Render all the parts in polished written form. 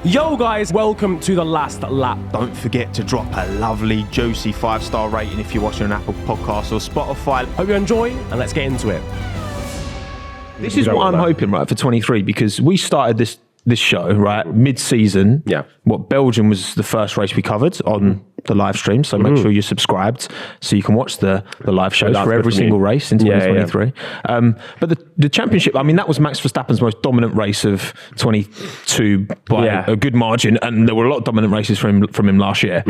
Yo guys, welcome to The Last Lap. Don't forget to drop a lovely, juicy 5-star rating if you're watching on Apple Podcasts or Spotify. Hope you enjoy, and let's get into it. This is what I'm hoping, right, for 23, because we started this show, right, mid-season. Yeah. Belgium was the first race we covered on the live stream, so make sure you're subscribed so you can watch the live shows for every single race in 2023. But the championship, I mean, that was Max Verstappen's most dominant race of 22 by a good margin, and there were a lot of dominant races from him last year.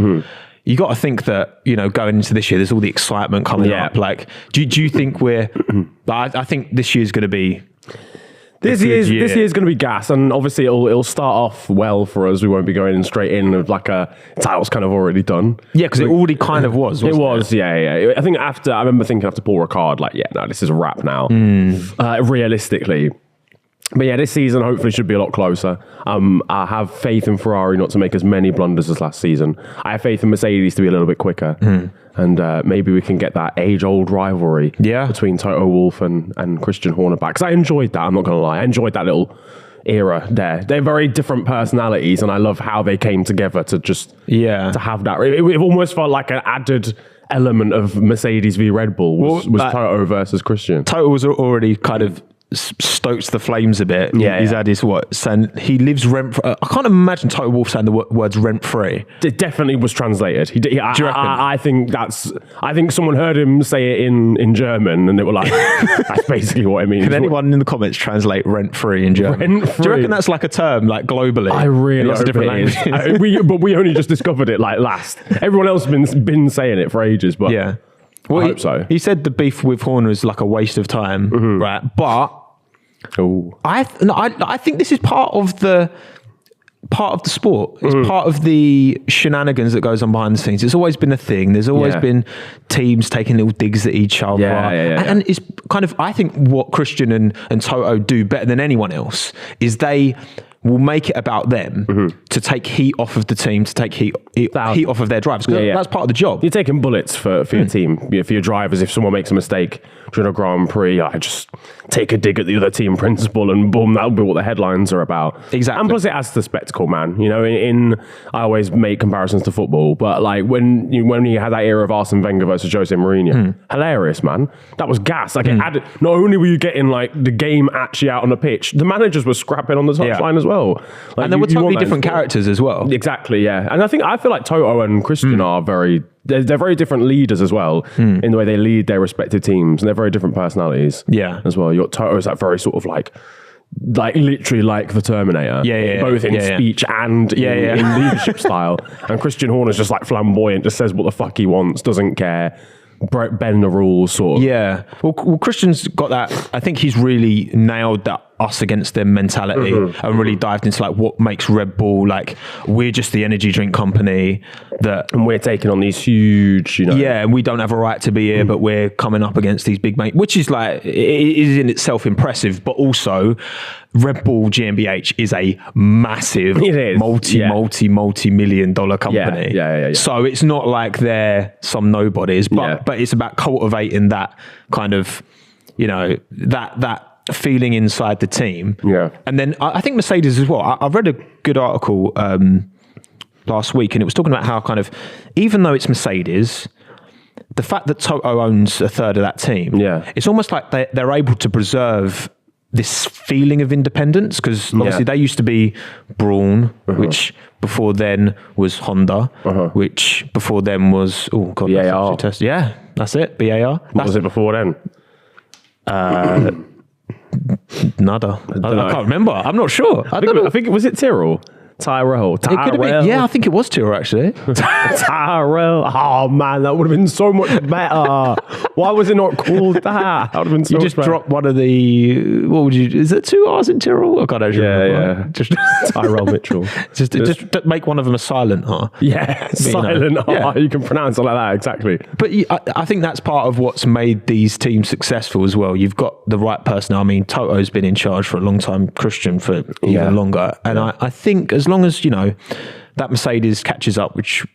You got to think that, you know, going into this year, there's all the excitement coming up. Like, do you think we're... I think this year's going to be... This year's going to be gas, and obviously it'll start off well for us. We won't be going straight in with like a title's kind of already done. Yeah, because it already kind of was. It was, yeah. I think I remember thinking after Paul Ricard, like, this is a wrap now. Realistically. But yeah, this season hopefully should be a lot closer. I have faith in Ferrari not to make as many blunders as last season. I have faith in Mercedes to be a little bit quicker. And maybe we can get that age-old rivalry between Toto Wolff and Christian Horner back. Because I enjoyed that, I'm not going to lie. I enjoyed that little era there. They're very different personalities, and I love how they came together to just to have that. It almost felt like an added element of Mercedes v Red Bull was Toto versus Christian. Toto was already kind of stoked the flames a bit. He's had his saying he lives rent. I can't imagine Toto Wolff saying the words rent free. It definitely was translated. Do you reckon? I think someone heard him say it in German, and they were like, "That's basically what it means." Can anyone in the comments translate rent free in German? Rent-free. Do you reckon that's like a term like globally? I really hope different languages. But we only just discovered it like last. Everyone else has been saying it for ages. But yeah, well, I hope so. He said the beef with Horner is like a waste of time, right? But I think this is part of the sport. It's part of the shenanigans that goes on behind the scenes. It's always been a thing. There's always been teams taking little digs at each other. And it's kind of, I think what Christian and Toto do better than anyone else is they will make it about them to take heat off of the team, to take heat off of their drivers. That's part of the job. You're taking bullets for your team, for your drivers. If someone makes a mistake during a Grand Prix, I just take a dig at the other team principal, and boom, that'll be what the headlines are about. Exactly. And plus it adds to the spectacle, man. You know, I always make comparisons to football, but like when you had that era of Arsene Wenger versus Jose Mourinho, hilarious, man. That was gas. Like it added, not only were you getting like the game actually out on the pitch, the managers were scrapping on the touchline as well. Like, and there were totally different characters as well. Exactly, yeah. And I feel like Toto and Christian are they're very different leaders as well in the way they lead their respective teams, and they're very different personalities as well. Toto is that very sort of like literally like the Terminator, both in speech and in leadership style. And Christian Horner's just like flamboyant, just says what the fuck he wants, doesn't care, bend the rules sort of. Yeah. Well, Christian's got that. I think he's really nailed that us against them mentality and really dived into like what makes Red Bull, like we're just the energy drink company and we're taking on these huge, and we don't have a right to be here, but we're coming up against these big mates, which is like, it is in itself impressive, but also Red Bull GmbH is a massive multi-million dollar company. So it's not like they're some nobodies, but it's about cultivating that kind of, that feeling inside the team. And then I think Mercedes as well. I read a good article last week, and it was talking about how kind of, even though it's Mercedes, the fact that Toto owns a third of that team, it's almost like they're able to preserve this feeling of independence, because obviously they used to be Brawn, which before then was Honda, which before then was BAR. Yeah, that's it. BAR. What was it before then? Nada. I can't remember. I'm not sure. I think was it Tyrrell? Tyrell. It could have been, I think it was Tyrrell actually. Tyrell. Oh man, that would have been so much better. Why was it not called that? That would have been so much better. You just dropped one of the, is it 2 R's in Tyrrell? I can't actually remember. Just Tyrell Mitchell. just make one of them a silent R. Yeah, silent R. You can pronounce it like that, exactly. But I think that's part of what's made these teams successful as well. You've got the right person. I mean, Toto's been in charge for a long time, Christian for even longer. And I think as long as, that Mercedes catches up, which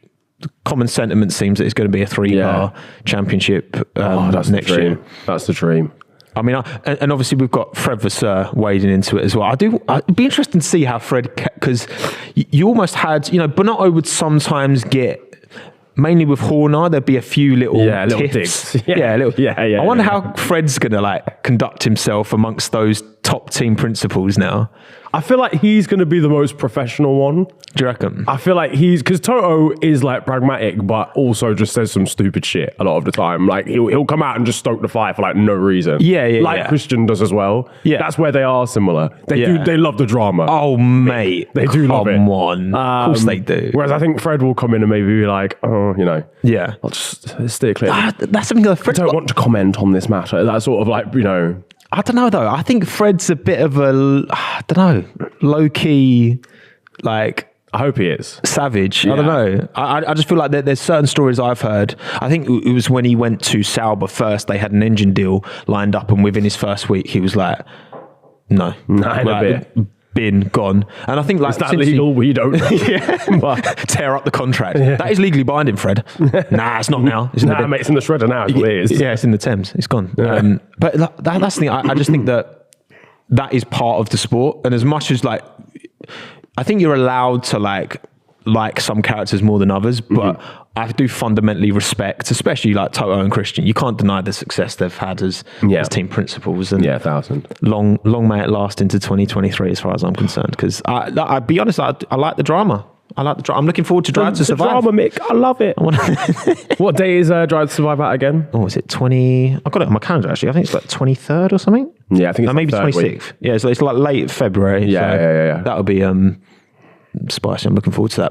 the common sentiment seems that it's going to be a 3-car championship that's next year. That's the dream. I mean, and obviously we've got Fred Vasseur wading into it as well. It'd be interesting to see how Fred, because you almost had, Bonato would sometimes get, mainly with Horner, there'd be a few little tips. I wonder how Fred's going to conduct himself amongst those top team principals now. I feel like he's going to be the most professional one. Do you reckon? I feel like because Toto is pragmatic, but also just says some stupid shit a lot of the time. Like he'll come out and just stoke the fire for no reason. Christian does as well. Yeah, that's where they are similar. They love the drama. Oh mate, they do love it. Come on, of course they do. Whereas I think Fred will come in and maybe be like, I'll just steer clear. That's something that Fred. I don't want to comment on this matter. That sort of I don't know though. I think Fred's a bit of a, low key, I hope he is. Savage. Yeah. I don't know. I just feel like there's certain stories I've heard. I think it was when he went to Sauber first, they had an engine deal lined up, and within his first week, he was like, no. Been gone. And I think is that legal? We don't know. Tear up the contract. Yeah. That is legally binding, Fred. Nah, it's not now. It's it's in the shredder now. It's what it is. Yeah, it's in the Thames. It's gone. Yeah. But that's the thing. I just think that is part of the sport. And as much as I think you're allowed to like some characters more than others, but I do fundamentally respect, especially Toto and Christian. You can't deny the success they've had as team principals. And 1,000. Long may it last into 2023, as far as I'm concerned. Because I'll be honest, I like the drama. I'm looking forward to Drive to Survive. Drama, Mick. I love it. What day is Drive to Survive at again? Oh, is it 20? I've got it on my calendar actually. I think it's 23rd or something. Yeah, I think it's maybe 26th. Week. Yeah, so it's late February. Yeah. That'll be spicy. I'm looking forward to that.